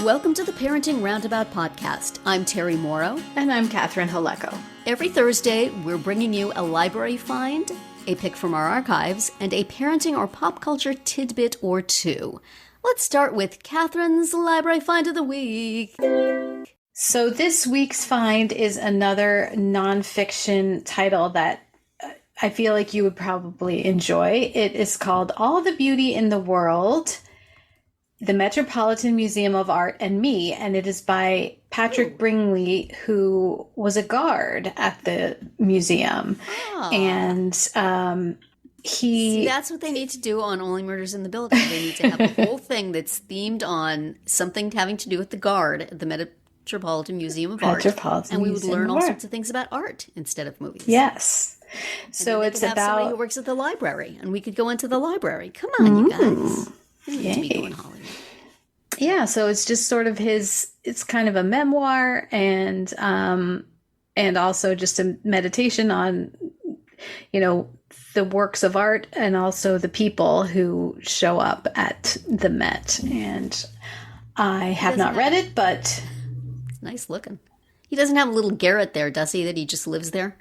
Welcome to the Parenting Roundabout podcast. I'm Terry Morrow. And I'm Catherine Haleko. Every Thursday, we're bringing you a library find, a pick from our archives, and a parenting or pop culture tidbit or two. Let's start with Catherine's Library Find of the Week. So this week's find is another nonfiction title that I feel like you would probably enjoy. It is called All the Beauty in the World, the Metropolitan Museum of Art and Me, and it is by Patrick Bringley, who was a guard at the museum. And See, that's what they need to do on Only Murders in the Building. They need to have a whole thing that's themed on something having to do with the guard at the Metropolitan Museum of Art. And we would learn all sorts of things about art instead of movies. Yes. So it's about somebody who works at the library, and we could go into the librry. Come on, you guys. Yay. Yeah, so it's just sort of it's kind of a memoir and also just a meditation on, the works of art and also the people who show up at the Met. And I have not read it, but it's nice looking. He doesn't have a little garret there, does he, that he just lives there?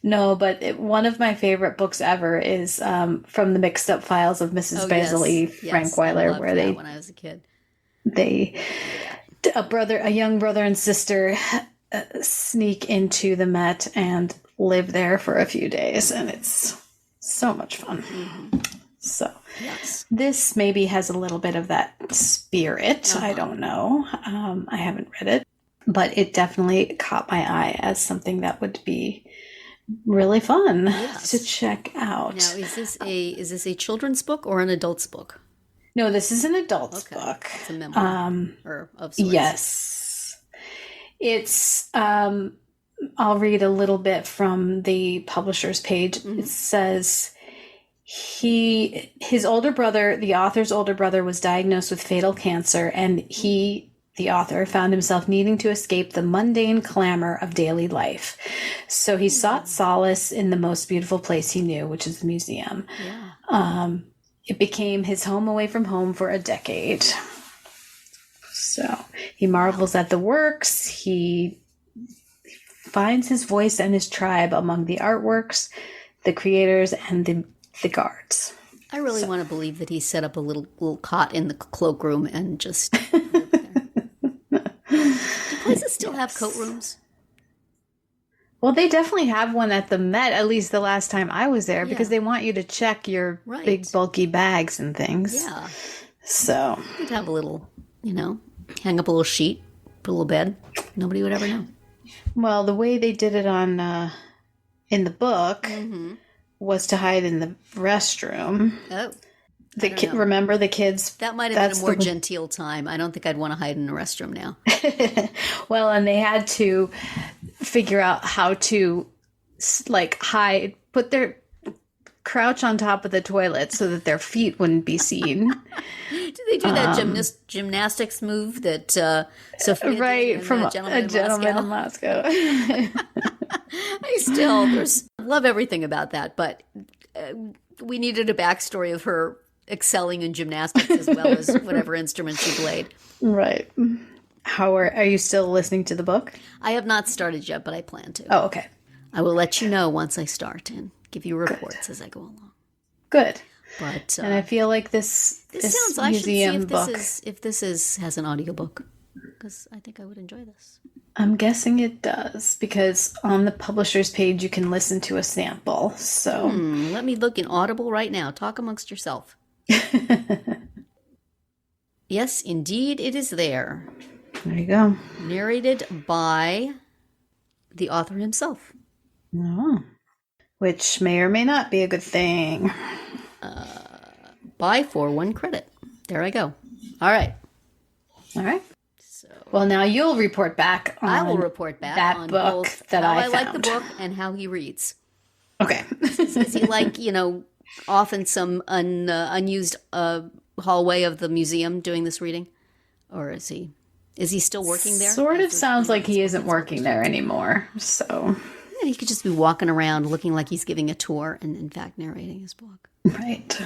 No, but one of my favorite books ever is from the Mixed Up Files of Mrs. Basil Frank Weiler, where they, when I was a kid, a young brother and sister sneak into the Met and live there for a few days, and it's so much fun. Mm-hmm. So this maybe has a little bit of that spirit. I don't know. I haven't read it, but it definitely caught my eye as something that would be really fun to check out. Now, is this a children's book or an adult's book? No, this is an adult's book. It's a memoir or of sorts. Yes. It's I'll read a little bit from the publisher's page. Mm-hmm. It says his older brother, the author's older brother, was diagnosed with fatal cancer, and he, the author, found himself needing to escape the mundane clamor of daily life. So he sought solace in the most beautiful place he knew, which is the museum. Yeah. It became his home away from home for a decade. So he marvels at the works. He finds his voice and his tribe among the artworks, the creators, and the guards. I really want to believe that he set up a little cot in the cloakroom and just lived there. Do places still have coat rooms? Well, they definitely have one at the Met, at least the last time I was there, because they want you to check your big, bulky bags and things. Yeah. So you'd have a little, hang up a little sheet, put a little bed. Nobody would ever know. Well, the way they did it in the book was to hide in the restroom. Oh. Remember the kids? That might have been a more genteel time. I don't think I'd want to hide in a restroom now. Well, and they had to figure out how to hide, crouch on top of the toilet so that their feet wouldn't be seen. Did they do that gymnastics move that Sophia did from A Gentleman in Moscow? I love everything about that, but we needed a backstory of her excelling in gymnastics as well as whatever instrument she played. Right. How are you still listening to the book? I have not started yet, but I plan to. Oh, okay. I will let you know once I start and give you reports as I go along. Good. But and I feel like this sounds. I should see if this has an audiobook, because I think I would enjoy this. I'm guessing it does, because on the publisher's page you can listen to a sample. So let me look in Audible right now. Talk amongst yourself. Yes, indeed, it is there. There you go. Narrated by the author himself. Oh. Which may or may not be a good thing. Buy for 1 credit. There I go. All right. So, well, now you'll report back on I will report back that on book both that how I found. like the book and how he reads. Okay. Is he like, off in some unused hallway of the museum doing this reading? Or is he still working there? Sort of sounds like he isn't working there anymore. So yeah, he could just be walking around looking like he's giving a tour and in fact narrating his book. Right.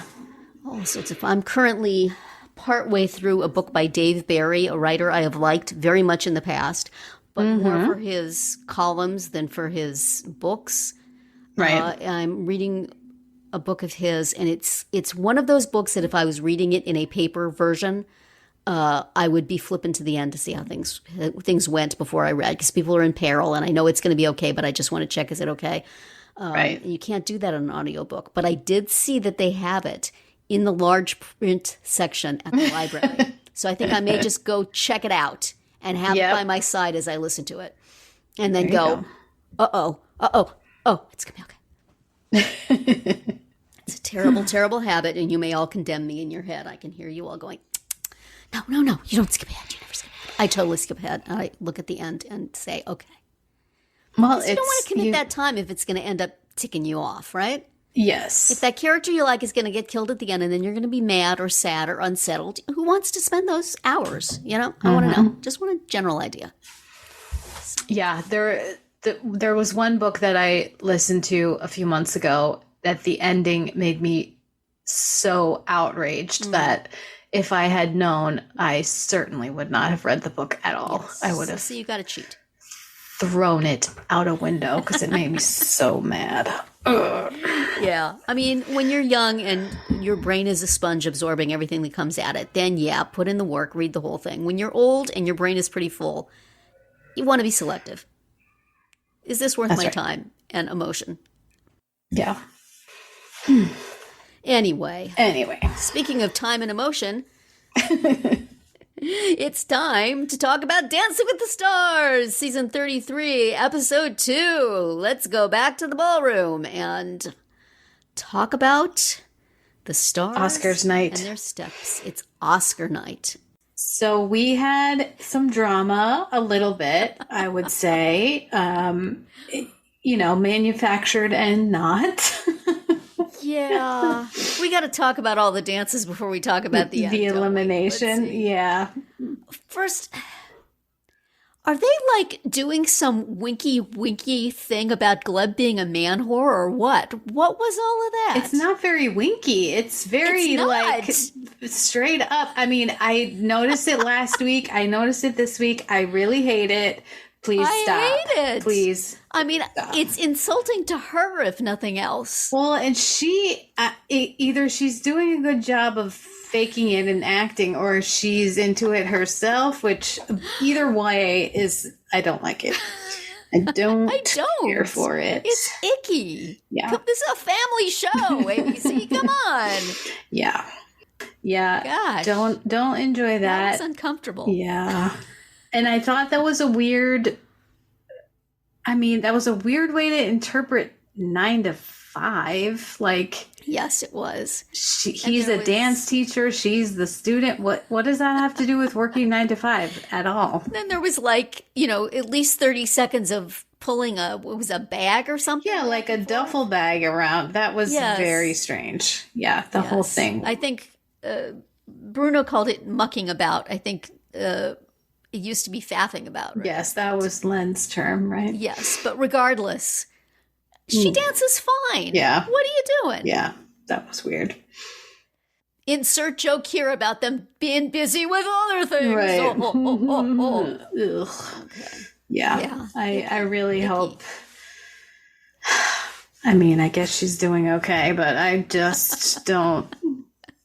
all sorts of fun. I'm currently partway through a book by Dave Barry, a writer I have liked very much in the past, but more for his columns than for his books. Right. I'm reading a book of his, and it's one of those books that if I was reading it in a paper version, I would be flipping to the end to see how things went before I read, because people are in peril, and I know it's going to be okay, but I just want to check, is it okay? Right. And you can't do that on an audiobook. But I did see that they have it in the large print section at the library. So I think I may just go check it out and have it by my side as I listen to it. And then go, oh, it's going to be okay. It's a terrible, terrible habit, and you may all condemn me in your head. I can hear you all going, no, you don't skip ahead. You never skip ahead. I totally skip ahead. I look at the end and say, okay. Well, you don't want to commit that time if it's going to end up ticking you off, right? Yes. If that character you like is going to get killed at the end and then you're going to be mad or sad or unsettled, who wants to spend those hours? You know, I want to know. Just want a general idea. Yeah, there was one book that I listened to a few months ago that the ending made me so outraged that if I had known, I certainly would not have read the book at all. Yes. I would have. So you got to cheat. Thrown it out a window because it made me so mad. Ugh. Yeah. I mean, when you're young and your brain is a sponge absorbing everything that comes at it, then put in the work, read the whole thing. When you're old and your brain is pretty full, you want to be selective. Is this worth my time and emotion? Yeah. Anyway, speaking of time and emotion, it's time to talk about Dancing with the Stars, season 33, episode 2. Let's go back to the ballroom and talk about the stars. Oscars night. And their steps. It's Oscar night. So we had some drama, a little bit, I would say, manufactured and not. Yeah. We got to talk about all the dances before we talk about the end, elimination. Yeah. First, are they like doing some winky thing about Gleb being a man whore or what? What was all of that? It's not very winky. It's very like straight up. I mean, I noticed it last week. I noticed it this week. I really hate it. Please stop. I hate it. Please. I mean, it's insulting to her, if nothing else. Well, and she, either she's doing a good job of faking it and acting, or she's into it herself, which either way I don't like it. I don't care for it. It's icky. Yeah. This is a family show, ABC. Come on. Yeah. Yeah. Gosh. Don't enjoy that. That's uncomfortable. Yeah. And I thought that was a weird way to interpret 9 to 5. Like, yes, it was. He's a dance teacher. She's the student. What does that have to do with working 9 to 5 at all? Then there was at least 30 seconds of pulling a bag or something. Yeah, like a duffel bag around. That was very strange. Yeah, the whole thing. I think Bruno called it mucking about. I think it used to be faffing about. Right? Yes, that was Len's term, right? Yes, but regardless, she dances fine. Yeah. What are you doing? Yeah, that was weird. Insert joke here about them being busy with other things. Right. Ugh. Okay. Yeah. I really hope. I mean, I guess she's doing okay, but I just don't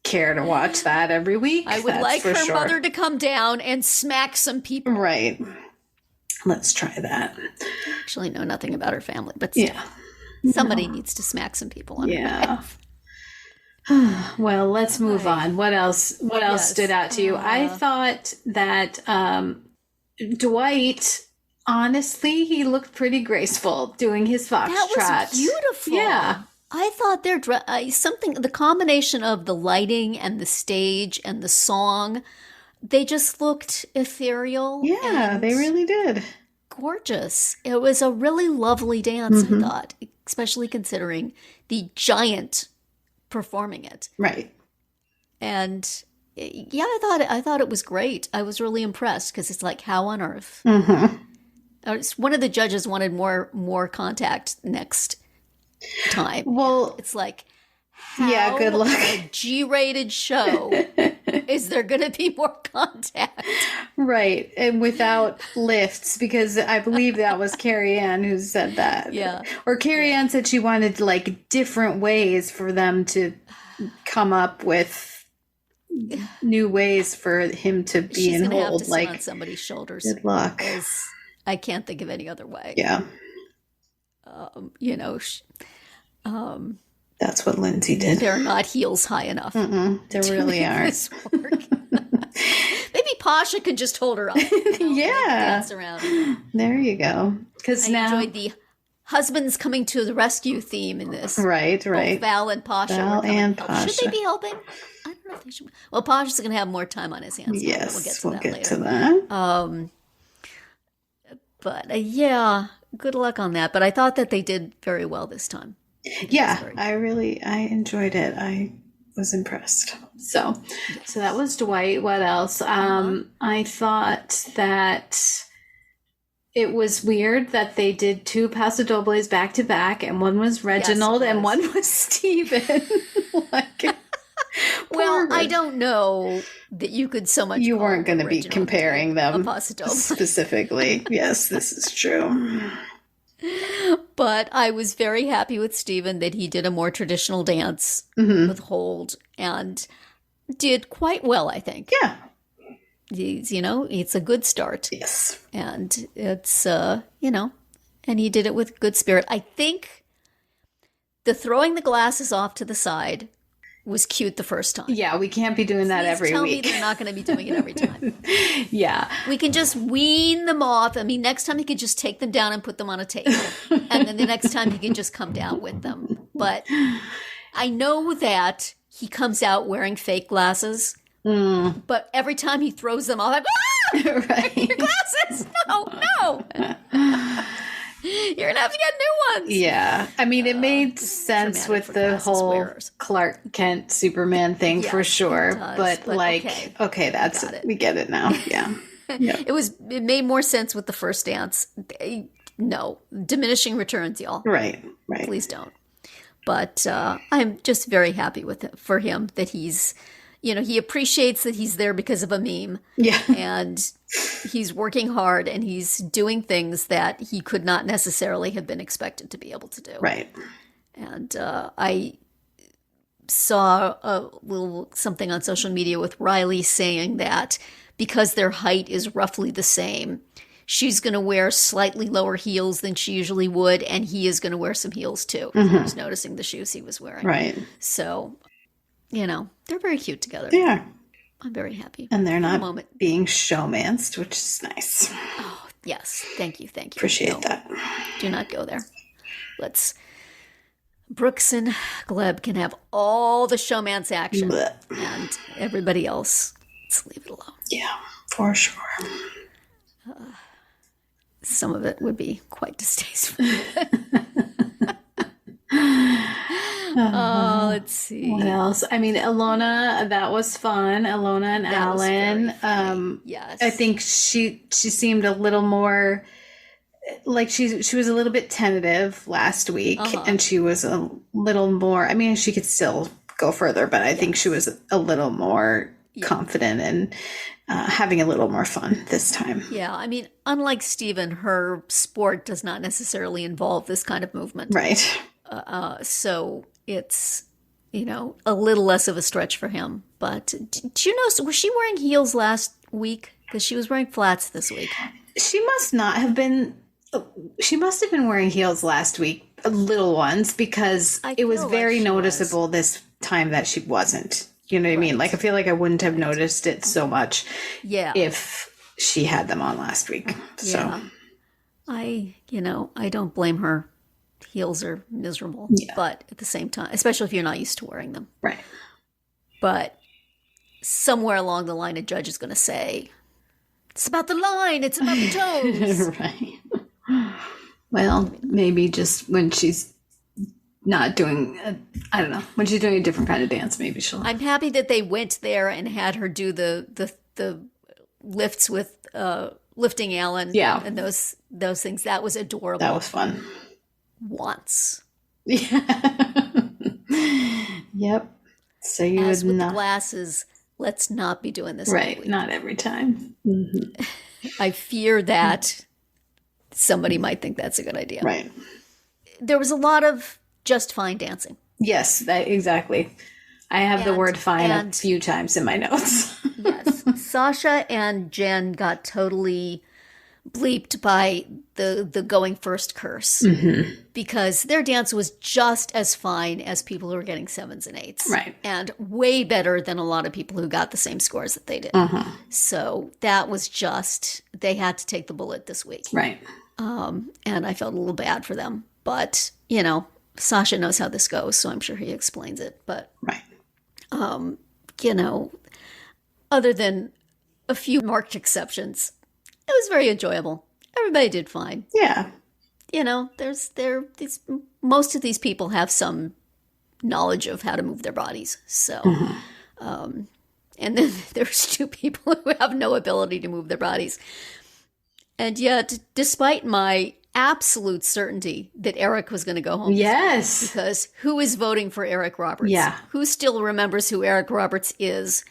care to watch that every week. I would like her mother to come down and smack some people. Right. Let's try that. I actually know nothing about her family, but still, somebody needs to smack some people on her behalf. Well, let's move on. What else stood out to you? I thought that Dwight, honestly, he looked pretty graceful doing his foxtrot. That was beautiful. Yeah. I thought the combination of the lighting and the stage and the song, they just looked ethereal. Yeah, they really did. Gorgeous. It was a really lovely dance, I thought, especially considering the giant performing it. Right. And I thought it was great. I was really impressed because it's like, how on earth? One of the judges wanted more contact next time. Well, it's like, how good luck. a G-rated show is there going to be more contact? Right. And without lifts, because I believe that was Carrie Ann who said that. Yeah. Or Carrie Ann said she wanted like different ways for them to come up with new ways for him to be She's in gonna hold. have to Like, sit on somebody's shoulders. good luck. I can't think of any other way. Yeah. You know, that's what Lindsay did. They're not heels high enough. They really aren't. Maybe Pasha could just hold her up. Dance around. There you go. Because now enjoyed the husbands coming to the rescue theme in this. Right. Both Val and Pasha. Val and Pasha. Should they be helping? I don't know if they should. Well, Pasha's going to have more time on his hands. Yes, we'll get to that. But yeah, good luck on that. But I thought that they did very well this time. I enjoyed it. I was impressed. So that was Dwight. What else? I thought that it was weird that they did 2 Paso Dobles back to back, and one was Reginald and one was Steven. Well, I don't know that you could so much. You weren't going to be comparing them specifically. Yes, this is true. But I was very happy with Steven that he did a more traditional dance with hold and did quite well, I think. Yeah. It's a good start. Yes. And it's, and he did it with good spirit. I think the throwing the glasses off to the side was cute the first time. Yeah, we can't be doing that every week. Tell me they're not going to be doing it every time. Yeah. We can just wean them off. I mean, next time he could just take them down and put them on a table. And then the next time he can just come down with them. But I know that he comes out wearing fake glasses. But every time he throws them off, I'm right. Your glasses! No! You're going to have to get new ones. Yeah. I mean, it made sense with the whole wearers. Clark Kent Superman thing for sure. But okay, that's it. We get it now. Yeah. Yep. It made more sense with the first dance. No. Diminishing returns, y'all. Right. Please don't. But I'm just very happy for him that he's, he appreciates that he's there because of a meme. Yeah. And he's working hard and he's doing things that he could not necessarily have been expected to be able to do. Right. And I saw a little something on social media with Riley saying that because their height is roughly the same, she's going to wear slightly lower heels than she usually would, and he is going to wear some heels too. I was noticing the shoes he was wearing. Right. So, they're very cute together. They are. I'm very happy. And they're not being showmanced, which is nice. Oh, yes. Thank you. Appreciate that. Do not go there. Brooks and Gleb can have all the showmance action. Blech. And everybody else, let's leave it alone. Yeah, for sure. Some of it would be quite distasteful. Let's see. What else? I mean, Ilona, that was fun. Ilona and Alan. Yes. I think she seemed a little more like she was a little bit tentative last week, and she was a little more. I mean, she could still go further, but I think she was a little more confident and having a little more fun this time. Yeah, I mean, unlike Steven, her sport does not necessarily involve this kind of movement. Right. So it's, a little less of a stretch for him. But do you know, was she wearing heels last week? Because she was wearing flats this week. She must not have been. She must have been wearing heels last week, little ones, because it was very noticeable this time that she wasn't. You know what I mean? Like, I feel like I wouldn't have noticed it so much if she had them on last week. So I don't blame her. Heels are miserable, but at the same time, especially if you're not used to wearing them. Right. But somewhere along the line, a judge is going to say, it's about the line, it's about the toes. Right. Well, maybe just when she's not doing, I don't know, when she's doing a different kind of dance, maybe she'll. I'm happy that they went there and had her do the lifts with lifting Alan. Yeah. And those things. That was adorable. That was fun. Once. Yeah. Yep. So you As would with not. the glasses, let's not be doing this Right. every week. Not every time. Mm-hmm. I fear that somebody might think that's a good idea. Right. There was a lot of just fine dancing. Yes, exactly. I have the word fine a few times in my notes. Yes. Sasha and Jen got totally bleeped by the going first curse because their dance was just as fine as people who were getting 7s and 8s. Right. And way better than a lot of people who got the same scores that they did. So that was just, they had to take the bullet this week. Right. And I felt a little bad for them. But, you know, Sasha knows how this goes, so I'm sure he explains it. But, right. You know, other than a few marked exceptions, it was very enjoyable. Everybody did fine. Yeah. You know, most of these people have some knowledge of how to move their bodies. So, and then there's 2 people who have no ability to move their bodies. And yet, despite my absolute certainty that Eric was going to go home. Yes. Because who is voting for Eric Roberts? Yeah. Who still remembers who Eric Roberts is?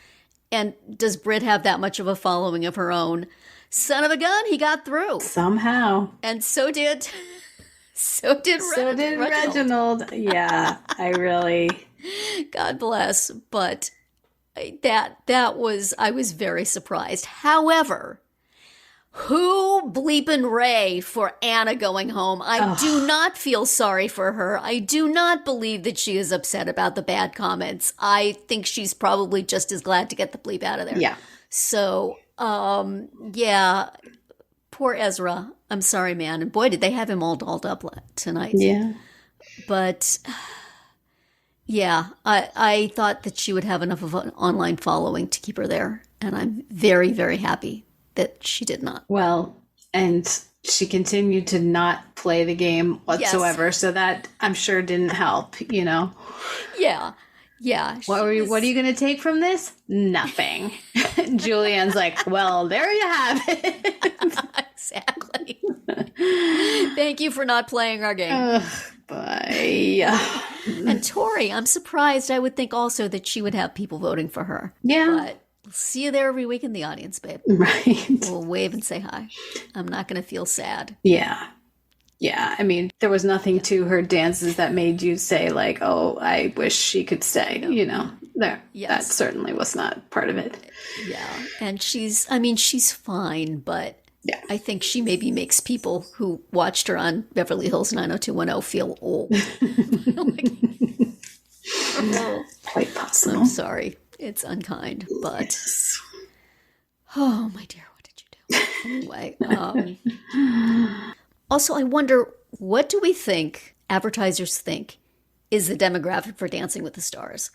And does Britt have that much of a following of her own? Son of a gun, he got through. Somehow. And so did Reginald. Yeah, I really. God bless. But that was, I was very surprised. However, who bleepin' Ray for Anna going home? I do not feel sorry for her. I do not believe that she is upset about the bad comments. I think she's probably just as glad to get the bleep out of there. Yeah. So, yeah, poor Ezra. I'm sorry, man. And boy, did they have him all dolled up tonight. Yeah. But, yeah, I thought that she would have enough of an online following to keep her there. And I'm very, very happy that she did not. Well, and she continued to not play the game whatsoever. Yes. So that, I'm sure, didn't help, you know? Yeah. Yeah. What are you going to take from this? Nothing. Julianne's like, well, there you have it. Exactly. Thank you for not playing our game. Bye. And Tori, I'm surprised. I would think also that she would have people voting for her. Yeah. But we'll see you there every week in the audience, babe. Right. We'll wave and say hi. I'm not going to feel sad. Yeah. Yeah, I mean, there was nothing to her dances that made you say, like, oh, I wish she could stay, you know. That certainly was not part of it. Yeah, and she's fine, but yeah. I think she maybe makes people who watched her on Beverly Hills 90210 feel old. Quite possible. I'm sorry. It's unkind, but... Yes. Oh, my dear, what did you do? Anyway, also, I wonder, what do we think advertisers think is the demographic for Dancing with the Stars?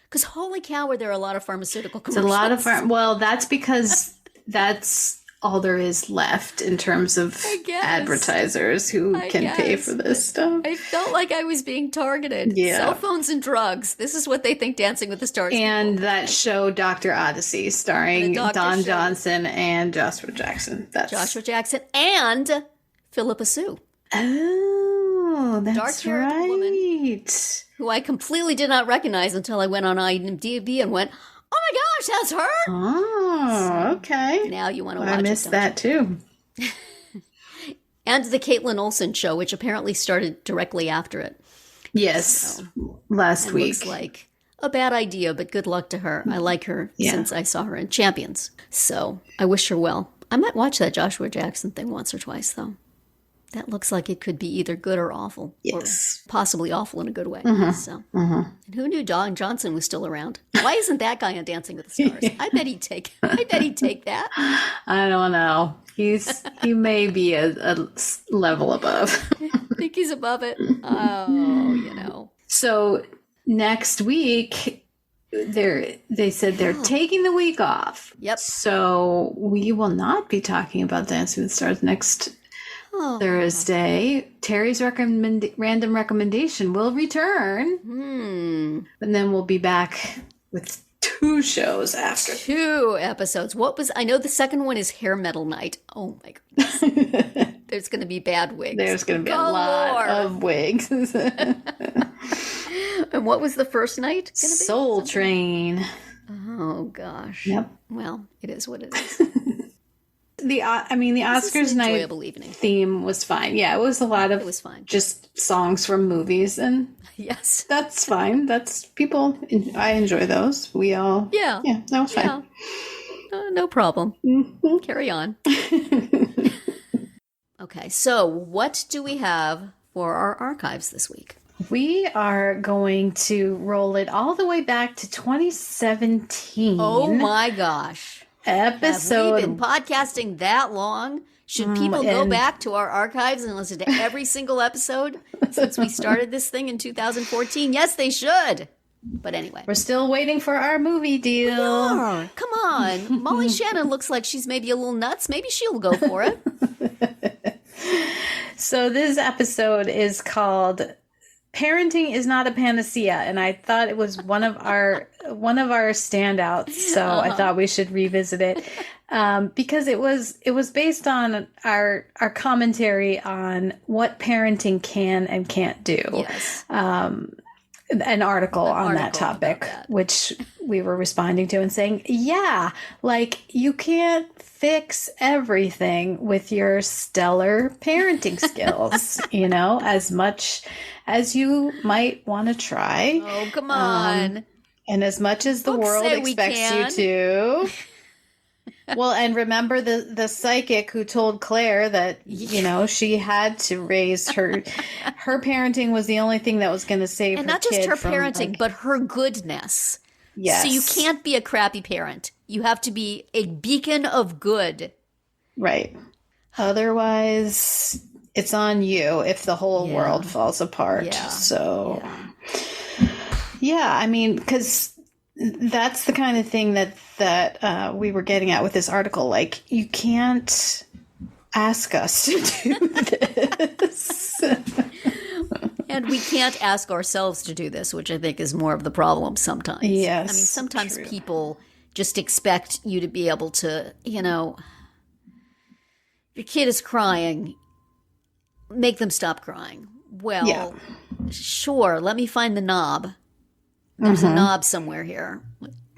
Because holy cow, were there a lot of pharmaceutical commercials? It's a lot of well, that's because that's all there is left in terms of advertisers who can pay for this stuff. I felt like I was being targeted. Yeah. Cell phones and drugs. This is what they think Dancing with the Stars. And that show, Dr. Odyssey, starring Don Johnson and Joshua Jackson. Joshua Jackson and Philippa Sue. Oh, that's right. Woman, who I completely did not recognize until I went on IMDb and went, oh my gosh, that's her? Oh, okay. Now you want to watch it. I missed that too. And the Caitlin Olsen show, which apparently started directly after it. Yes, last week. Looks like a bad idea, but good luck to her. I like her since I saw her in Champions. So I wish her well. I might watch that Joshua Jackson thing once or twice, though. That looks like it could be either good or awful. Yes. Or possibly awful in a good way. Mm-hmm. So, mm-hmm. And who knew Don Johnson was still around? Why isn't that guy on Dancing with the Stars? I bet he'd take that. I don't know. He may be a level above. I think he's above it. Oh, you know. So next week, they said they're taking the week off. Yep. So we will not be talking about Dancing with the Stars next Thursday. Terry's random recommendation will return. And then we'll be back with 2 shows after. 2 episodes. I know the second one is Hair Metal Night. Oh my goodness. There's going to be bad wigs. There's going to be a lot of wigs. And what was the first night going to be? Soul Train. Oh, gosh. Yep. Well, it is what it is. The Oscars night theme was fine. Yeah, it was a lot of it was fine. Just songs from movies, and yes, that's fine. That's people. I enjoy those. We all. Yeah, that was fine. Yeah. No problem. Mm-hmm. Carry on. Okay, so what do we have for our archives this week? We are going to roll it all the way back to 2017. Oh my gosh. Episode. Have we been podcasting that long? Should people go back to our archives and listen to every single episode since we started this thing in 2014? Yes, they should. But anyway. We're still waiting for our movie deal. We are. Come on. Molly Shannon looks like she's maybe a little nuts. Maybe she'll go for it. So this episode is called Parenting is Not a Panacea, and I thought it was one of our standouts. So I thought we should revisit it because it was based on our commentary on what parenting can and can't do. Yes. An article on that topic, which we were responding to and saying, yeah, like you can't fix everything with your stellar parenting skills, as much as you might want to try. Oh, come on. And as much as the world expects you to. Well, and remember the psychic who told Claire that, she had to raise her parenting was the only thing that was going to save her kid. And not just her parenting, but her goodness. Yes. So you can't be a crappy parent. You have to be a beacon of good. Right. Otherwise, it's on you if the whole world falls apart. Yeah. So, because that's the kind of thing that we were getting at with this article. Like, you can't ask us to do this. And we can't ask ourselves to do this, which I think is more of the problem sometimes. Yes. I mean, sometimes people just expect you to be able to, your kid is crying, make them stop crying. Well, sure, let me find the knob. There's a knob somewhere here.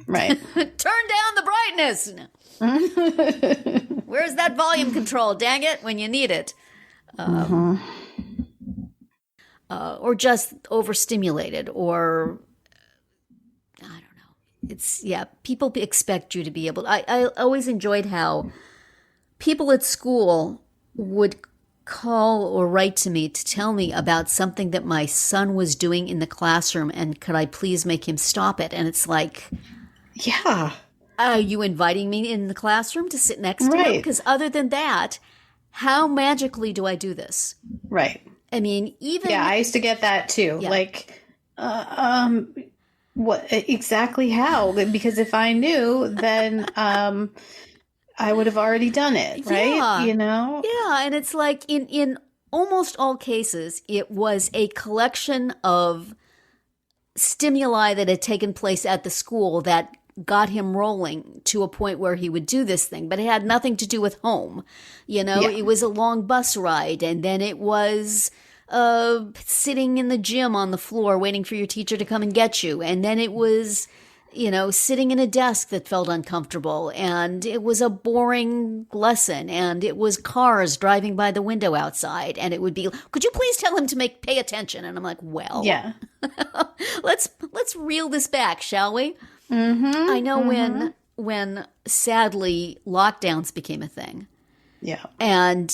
Right. Turn down the brightness. Where's that volume control? Dang it, when you need it. Or just overstimulated, or I don't know. It's people expect you to be able. I always enjoyed how people at school would call or write to me to tell me about something that my son was doing in the classroom, and could I please make him stop it? And it's like, are you inviting me in the classroom to sit next to him? Because other than that, how magically do I do this? Right. I mean, I used to get that too. Yeah. Like, what exactly how? Because if I knew, then I would have already done it, right? Yeah, and it's like in almost all cases, it was a collection of stimuli that had taken place at the school that got him rolling to a point where he would do this thing, but it had nothing to do with home. It was a long bus ride, and then it was sitting in the gym on the floor waiting for your teacher to come and get you, and then it was sitting in a desk that felt uncomfortable, and it was a boring lesson, and it was cars driving by the window outside, and it would be, could you please tell him to pay attention? And I'm like, well, let's reel this back, shall we? Mm-hmm, I know when sadly lockdowns became a thing. Yeah. And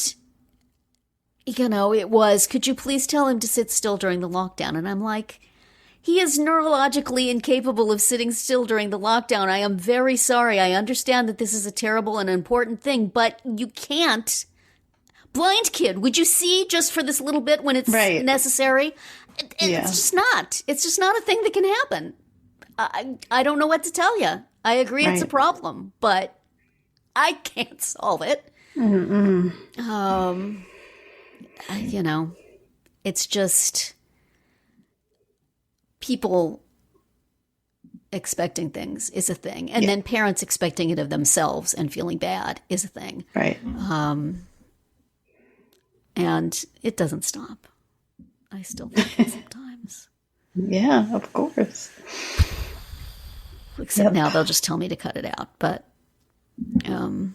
it was, could you please tell him to sit still during the lockdown? And I'm like, he is neurologically incapable of sitting still during the lockdown. I am very sorry. I understand that this is a terrible and important thing, but you can't. Blind kid, would you see just for this little bit when it's necessary? It's just not. It's just not a thing that can happen. I don't know what to tell you. I agree it's a problem, but I can't solve it. Mm-mm. It's just people expecting things is a thing. And then parents expecting it of themselves and feeling bad is a thing. Right. And it doesn't stop. I still think it sometimes. Yeah, of course. Except now they'll just tell me to cut it out. But I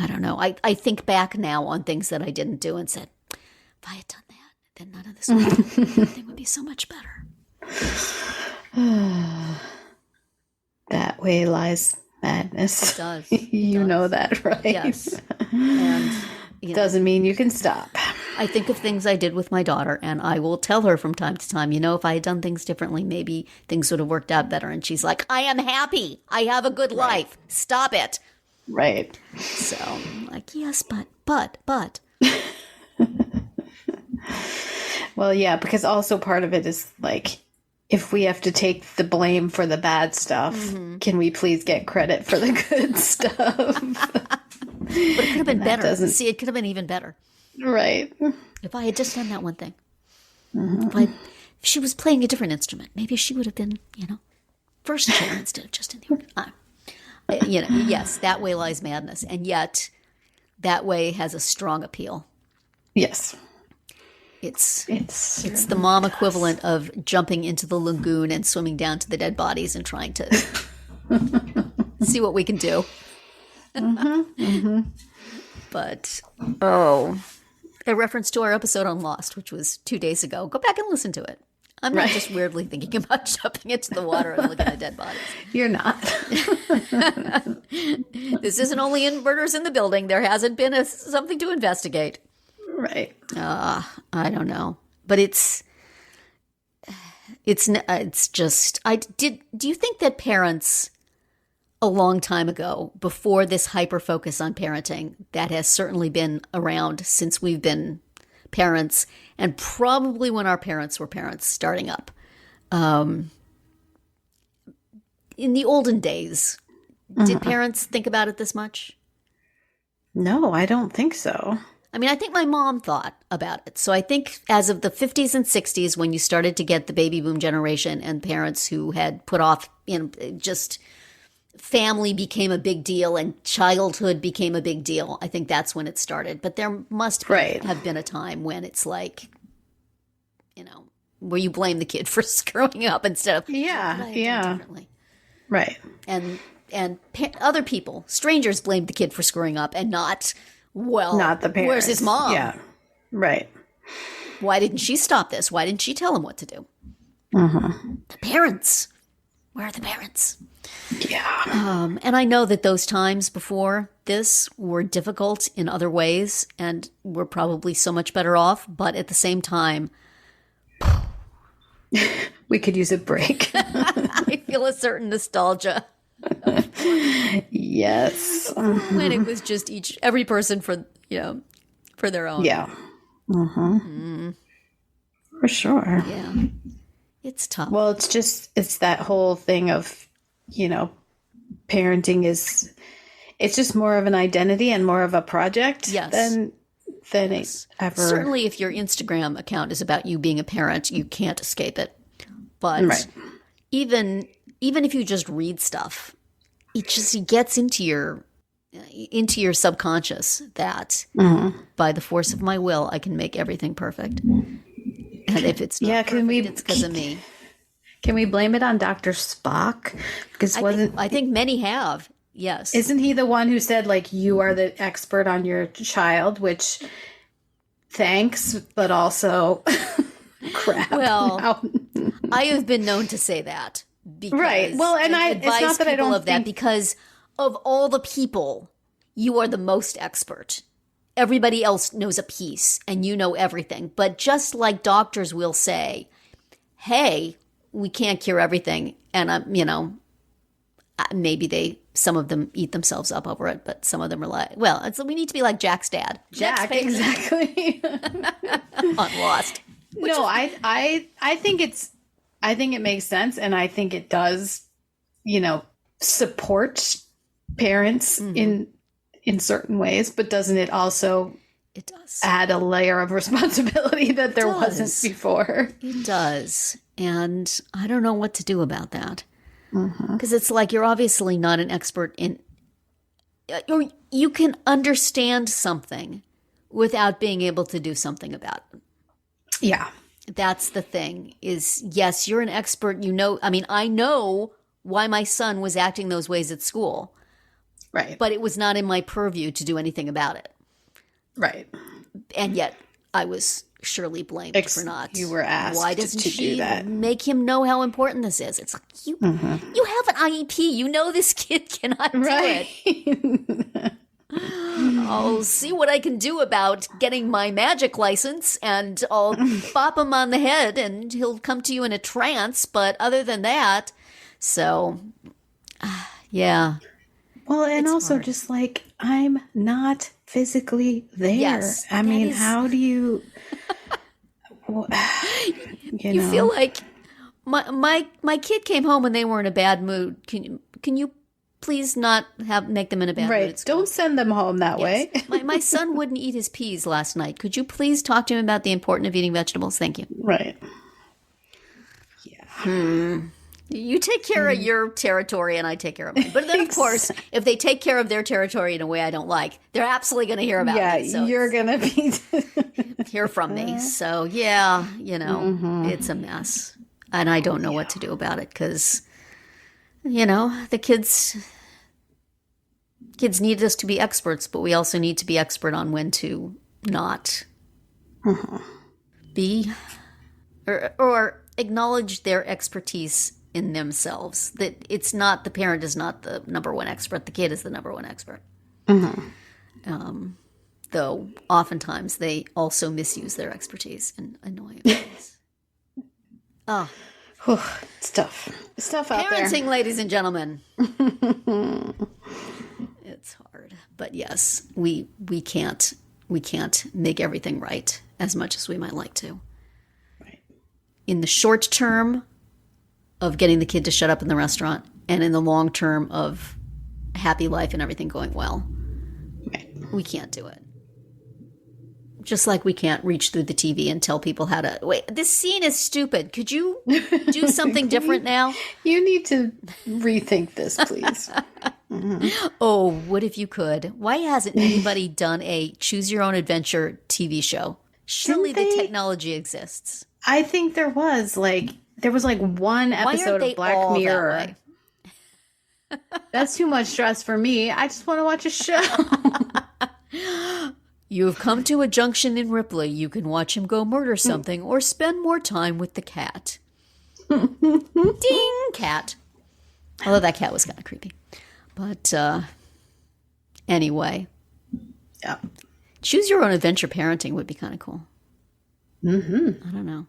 don't know. I think back now on things that I didn't do and said, if I had done that, then none of this would happen. Everything would be so much better. That way lies madness. It does. You know that, right? Yes. And doesn't mean you can stop. I think of things I did with my daughter, and I will tell her from time to time, if I had done things differently, maybe things would have worked out better. And she's like, I am happy. I have a good life. Stop it. Right. So I'm like, yes, but. Well, yeah, because also part of it is like, if we have to take the blame for the bad stuff, can we please get credit for the good stuff? But it could have been better. See, it could have been even better. Right. If I had just done that one thing. If she was playing a different instrument, maybe she would have been, first chair instead of just in the organ. Yes, that way lies madness. And yet, that way has a strong appeal. Yes. It's the mom equivalent of jumping into the lagoon and swimming down to the dead bodies and trying to see what we can do. But, a reference to our episode on Lost, which was 2 days ago. Go back and listen to it. I'm not just weirdly thinking about jumping into the water and looking at dead bodies. You're not. This isn't only in Murders in the Building. There hasn't been something to investigate. Right. I don't know. But it's just, do you think that parents a long time ago, before this hyper focus on parenting that has certainly been around since we've been parents, and probably when our parents were parents starting up, in the olden days, did parents think about it this much? No, I don't think so. I mean, I think my mom thought about it. So I think as of the 50s and 60s, when you started to get the baby boom generation and parents who had put off, just family became a big deal and childhood became a big deal. I think that's when it started. But there must have been a time when it's like, where you blame the kid for screwing up instead of differently. Right. And other people, strangers, blamed the kid for screwing up and not the parents. Where's his mom? Yeah. Right. Why didn't she stop this? Why didn't she tell him what to do? The parents. Where are the parents? Yeah. And I know that those times before this were difficult in other ways and we're probably so much better off. But at the same time, we could use a break. I feel a certain nostalgia. Yes. When it was just every person for their own. Yeah. For sure. Yeah. It's tough. Well, it's that whole thing of, parenting it's just more of an identity and more of a project than it ever. Certainly if your Instagram account is about you being a parent, you can't escape it. But even if you just read stuff, it gets into your subconscious that by the force of my will, I can make everything perfect. And if it's not perfect, it's because of me. Can we blame it on Dr. Spock? Because I think many have. Yes. Isn't he the one who said, like, you are the expert on your child, which thanks, but also crap. Well, I have been known to say that. Because right. Well, and it's not that I don't of that because of all the people, you are the most expert. Everybody else knows a piece and you know everything. But just like doctors will say, hey, we can't cure everything. And, maybe some of them eat themselves up over it, but some of them are like, well, we need to be like Jack's dad. Jack, exactly. On Lost. No, I think it makes sense. And I think it does, support parents in certain ways, but doesn't it also add a layer of responsibility that there wasn't before? It does. And I don't know what to do about that. Because it's like you're obviously not an expert in, or you can understand something without being able to do something about it. Yeah. That's the thing is, yes, you're an expert. I know why my son was acting those ways at school. Right. But it was not in my purview to do anything about it. Right. And yet I was surely blamed for not. You were asked why doesn't to she do that. Make him know how important this is? It's like, you have an IEP. You know this kid cannot do it. I'll see what I can do about getting my magic license, and I'll bop him on the head and he'll come to you in a trance. But other than that, so, yeah. Well, and it's also hard. Just like, I'm not physically there. Yes, I mean, how do you, you feel like my kid came home and they were in a bad mood. Can you please not make them in a bad mood? Right. Don't send them home that way. my son wouldn't eat his peas last night. Could you please talk to him about the importance of eating vegetables? Thank you. Right. Yeah. You take care of your territory and I take care of mine. But then, of course, if they take care of their territory in a way I don't like, they're absolutely going to hear about it. So you're going to be hear from me. So, yeah, it's a mess. And I don't know what to do about it because, the kids need us to be experts, but we also need to be expert on when to not be or acknowledge their expertise in themselves, that it's not, the parent is not the number one expert, the kid is the number one expert. Though oftentimes they also misuse their expertise in annoying ways. It's tough. It's tough out there. Parenting, ladies and gentlemen. It's hard. But yes, we can't make everything right as much as we might like to. Right. In the short term of getting the kid to shut up in the restaurant, and in the long term of happy life and everything going well. Right. We can't do it. Just like we can't reach through the TV and tell people how to, wait, this scene is stupid. Could you do something different now? You need to rethink this, please. Oh, what if you could? Why hasn't anybody done a choose your own adventure TV show? Surely the technology exists. I think there was one episode of Black Mirror. That's too much stress for me. I just want to watch a show. You have come to a junction in Ripley. You can watch him go murder something or spend more time with the cat. Ding, cat. Although that cat was kind of creepy. But anyway. Yeah. Choose your own adventure parenting would be kind of cool. I don't know.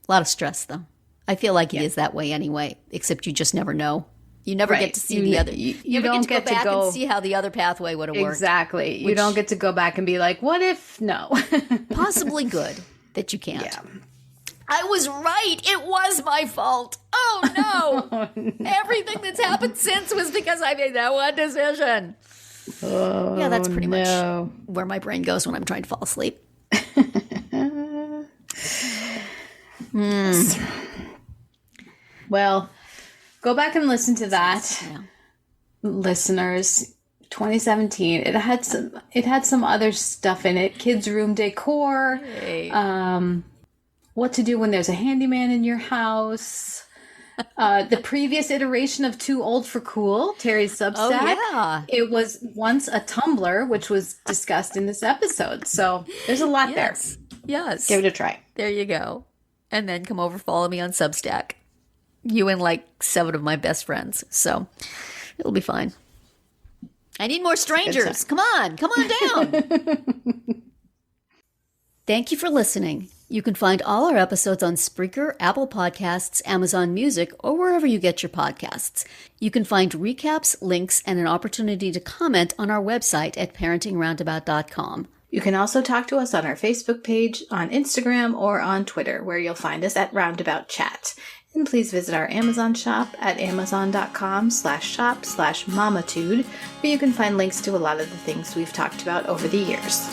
A lot of stress, though. I feel like it is that way anyway, except you just never know. You never get to see the other. You don't get to go back and see how the other pathway would have worked. Exactly. You don't get to go back and be like, what if no? Possibly good that you can't. Yeah. I was right. It was my fault. Oh, no. Oh, no. Everything that's happened since was because I made that one decision. Oh, yeah, that's pretty much where my brain goes when I'm trying to fall asleep. Well, go back and listen to that, listeners. 2017. It had some other stuff in it. Kids' room decor. Hey. What to do when there's a handyman in your house. The previous iteration of Too Old for Cool, Terry's Substack. Oh, yeah. It was once a Tumblr, which was discussed in this episode. So there's a lot there. Yes. Give it a try. There you go. And then come over, follow me on Substack. You and like 7 of my best friends. So it'll be fine. I need more strangers. Come on down. Thank you for listening. You can find all our episodes on Spreaker, Apple Podcasts, Amazon Music, or wherever you get your podcasts. You can find recaps, links, and an opportunity to comment on our website at parentingroundabout.com. You can also talk to us on our Facebook page, on Instagram, or on Twitter, where you'll find us at Roundabout Chat. And please visit our Amazon shop at amazon.com/shop/mamatude, where you can find links to a lot of the things we've talked about over the years.